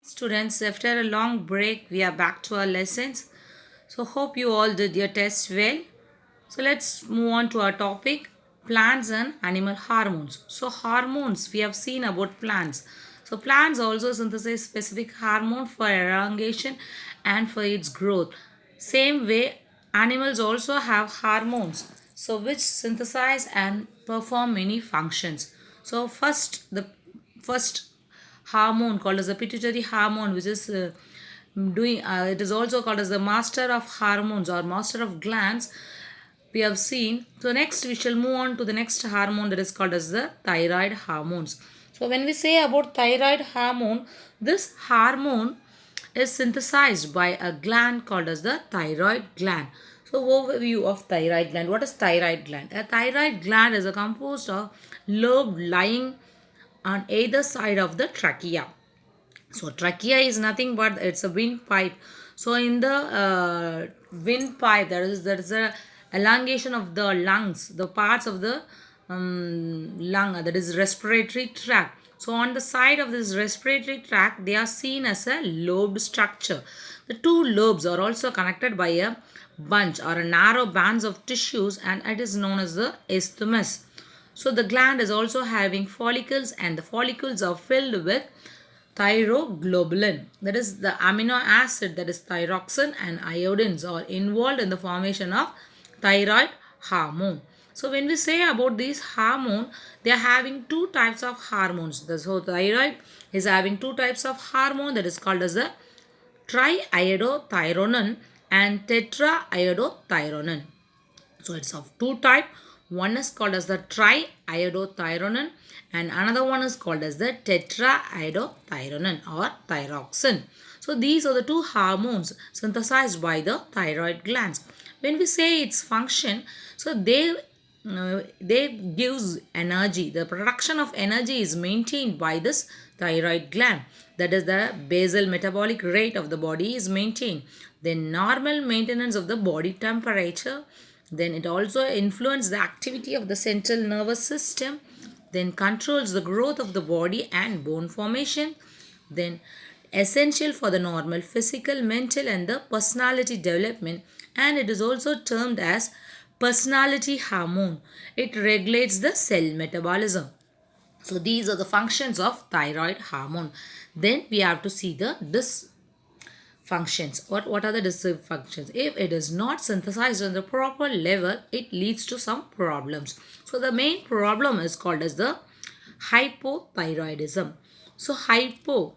Students, after a long break, we are back to our lessons. So, hope you all did your test well. So, let's move on to our topic plants and animal hormones. So, hormones we have seen about plants. So, plants also synthesize specific hormone for elongation and for its growth. Same way, animals also have hormones, so which synthesize and perform many functions. So, the first hormone called as the pituitary hormone, which is doing it is also called as the master of hormones or master of glands, we have seen. So next we shall move on to the next hormone, that is called as the thyroid hormones. So when we say about thyroid hormone, this hormone is synthesized by a gland called as the thyroid gland. So overview of thyroid gland. What is thyroid gland? A thyroid gland is a composed of lobe lying on either side of the trachea. So trachea is nothing but it's a windpipe. So in the windpipe, there is a elongation of the lungs, the parts of the lung, that is respiratory tract. So on the side of this respiratory tract, they are seen as a lobed structure. The two lobes are also connected by a bunch or a narrow bands of tissues, and it is known as the isthmus. So the gland is also having follicles, and the follicles are filled with thyroglobulin, that is the amino acid, that is thyroxine and iodines are involved in the formation of thyroid hormone. So when we say about these hormone, they are having two types of hormones. So thyroid is having two types of hormone, that is called as the triiodothyronine and tetraiodothyronine. So it's of two type. One is called as the triiodothyronine and another one is called as the tetraiodothyronine or thyroxine. So these are the two hormones synthesized by the thyroid glands. When we say its function, so they gives energy. The production of energy is maintained by this thyroid gland. That is the basal metabolic rate of the body is maintained. Then normal maintenance of the body temperature. Then it also influences the activity of the central nervous system. Then controls the growth of the body and bone formation. Then essential for the normal physical, mental and the personality development, and it is also termed as personality hormone. It regulates the cell metabolism. So these are the functions of thyroid hormone. Then we have to see the dysfunctions. What are the dysfunctions? If it is not synthesized on the proper level, it leads to some problems. So the main problem is called as the hypothyroidism. So hypo,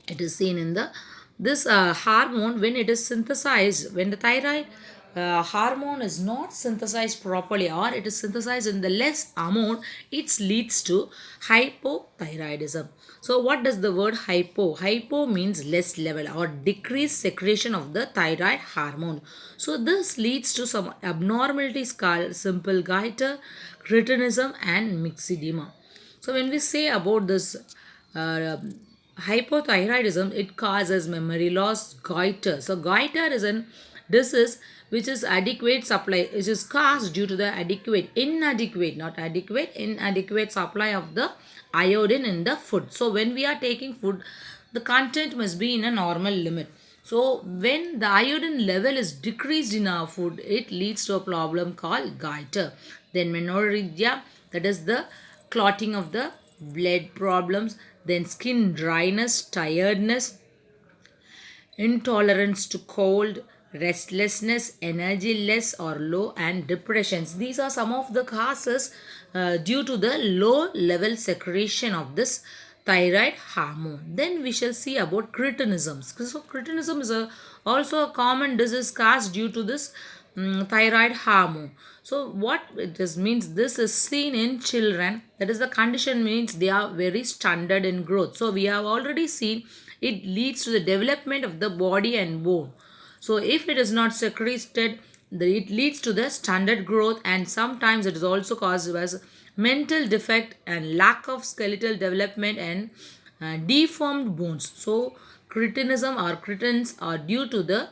it is seen in the this hormone when it is synthesized, when the thyroid hormone is not synthesized properly or it is synthesized in the less amount, it leads to hypothyroidism. So what does the word hypo means less level or decreased secretion of the thyroid hormone. So this leads to some abnormalities called simple goiter, cretinism and myxedema. So when we say about this uh, hypothyroidism, it causes memory loss, goiter. So goiter is an disease which is adequate supply, which is caused due to the inadequate supply of the iodine in the food. So when we are taking food, the content must be in a normal limit. So when the iodine level is decreased in our food, it leads to a problem called goiter. Then menorrhagia, that is the clotting of the blood problems. Then skin dryness, tiredness, intolerance to cold, restlessness, energy less or low, and depressions. These are some of the causes due to the low level secretion of this thyroid hormone. Then we shall see about cretinism. So cretinism is also a common disease caused due to this thyroid hormone. So what it is means, this is seen in children, that is the condition means they are very stunted in growth. So we have already seen it leads to the development of the body and bone. So if it is not secreted, it leads to the stunted growth, and sometimes it is also caused as mental defect and lack of skeletal development and deformed bones. So cretinism or cretins are due to the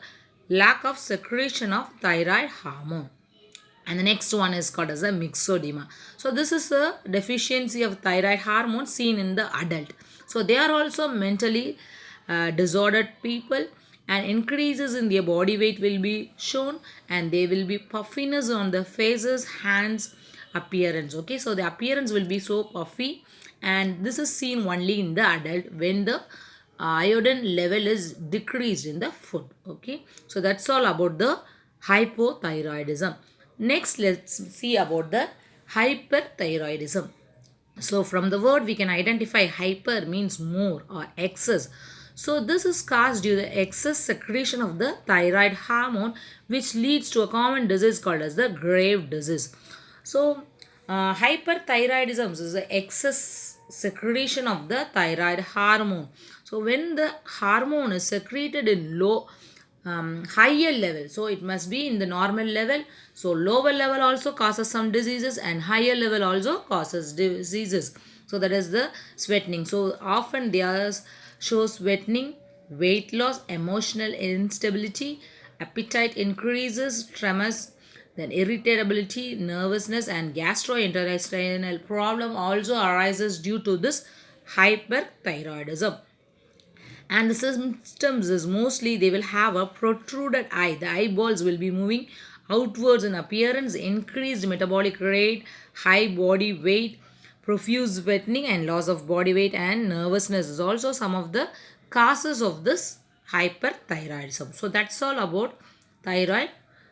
lack of secretion of thyroid hormone. and the next one is called as a myxedema. So this is a deficiency of thyroid hormone seen in the adult. So they are also mentally disordered people, and increases in their body weight will be shown, and there will be puffiness on the faces, hands, appearance. Okay, so the appearance will be so puffy, and this is seen only in the adult when the iodine level is decreased in the food. Okay, so that's all about the hypothyroidism. Next, let's see about the hyperthyroidism. So from the word we can identify hyper means more or excess. So this is caused due to the excess secretion of the thyroid hormone, which leads to a common disease called as the grave disease. So hyperthyroidism is the excess secretion of the thyroid hormone. So when the hormone is secreted in low higher level, so it must be in the normal level. So lower level also causes some diseases, and higher level also causes diseases. So that is the sweatening. So often they are show sweatening, weight loss, emotional instability, appetite increases, tremors, then irritability, nervousness, and gastrointestinal problem also arises due to this hyperthyroidism. And the symptoms is mostly they will have a protruded eye. The eyeballs will be moving outwards in appearance, increased metabolic rate, high body weight, profuse sweating, and loss of body weight, and nervousness is also some of the causes of this hyperthyroidism. So that's all about thyroid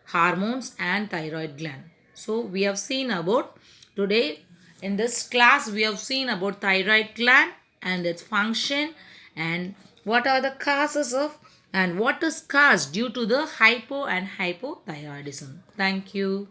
hormones and thyroid gland. So we have seen about today in this class we have seen about thyroid gland and its function, and what are the causes of, and what is caused due to the hypo and hypothyroidism. Thank you.